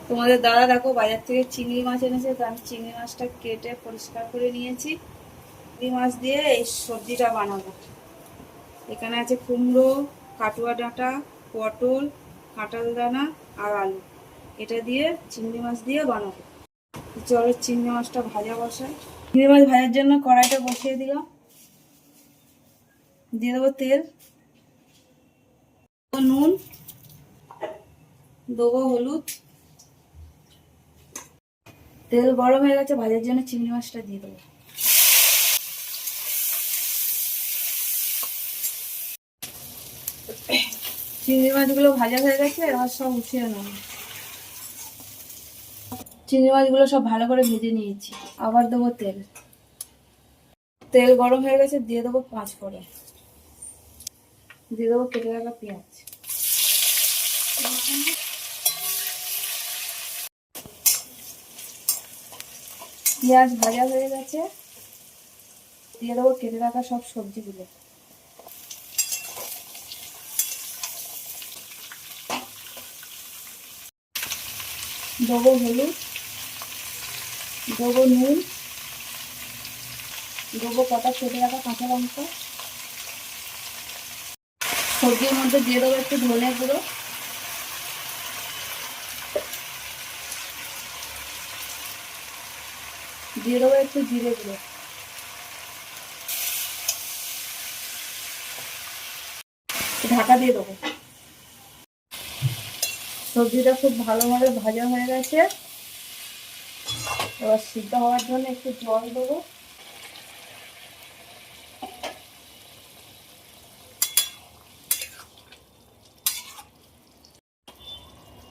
তোমাদের দাদা দেখো বাজার থেকে চিংড়ি মাছ এনেছে, তো আমি চিংড়ি মাছটা কেটে পরিষ্কার করে নিয়েছি। চিংড়ি মাছ দিয়ে এই সবজিটা বানাবো। এখানে আছে কুমড়ো, কাটুয়া ডাঁটা, পটল, কাঁঠাল দানা আর আলু। এটা দিয়ে চিংড়ি মাছ দিয়ে বানাবো। চলো চিংড়ি মাছটা ভাজা বসাই। চিংড়ি মাছ ভাজার জন্য কড়াইটা বসিয়ে দিলাম। দিয়ে দেবো তেল, নুন, দেবো হলুদ। তেল গরম হয়ে গেছে, ভাজার জন্য চিংড়ি মাছটা দিয়ে দেবো। চিংড়ি মাছগুলো ভাজা হয়ে গেছে, এবার সব উঠিয়ে নেবো। চিংড়ি মাছগুলো সব ভালো করে ভেজে নিয়েছি। আবার দেবো তেল। তেল গরম হয়ে গেছে, দিয়ে দেবো 5 ফোড়ন, দিয়ে দেবো কেটে রাখা পেঁয়াজ। পেঁয়াজ ভাজা হয়ে গেছে, দিয়ে দেবো কেটে রাখা সব সবজিগুলো। দেবো হলুদ, দেবো নুন, দেবো কটা কেটে রাখা কাঁচা লঙ্কা। সবজির মধ্যে দিয়ে দেবো একটু ধনে গুঁড়ো, দিয়ে দেবো একটু জিরে গুঁড়ো। ঢাকা দিয়ে দেবো। সবজিটা খুব ভালোভাবে ভাজা হয়ে গেছে, এবার সিদ্ধ হওয়ার জন্য একটু জল দেবো।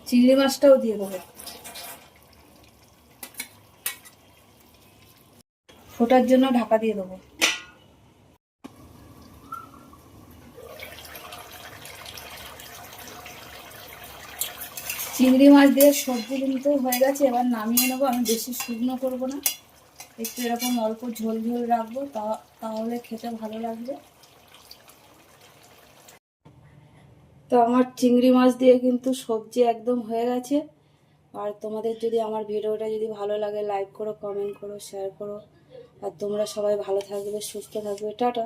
চিংড়ি মাছটাও দিয়ে দেবো। ফোটার জন্য ঢাকা দিয়ে দেবো। চিংড়ি মাছ দিয়ে সবজি কিন্তু হয়ে গেছে, এবার নামিয়ে নেবো। আমি বেশি শুকনো করবো না, একটু এরকম অল্প ঝোল ঝোল রাখবো, তাহলে খেতে ভালো লাগবে। তো আমার চিংড়ি মাছ দিয়ে কিন্তু সবজি একদম হয়ে গেছে। আর তোমাদের যদি আমার ভিডিওটা যদি ভালো লাগে, লাইক করো, কমেন্ট করো, শেয়ার করো। আর তোমরা সবাই ভালো থাকবে, সুস্থ থাকবে। টাটা।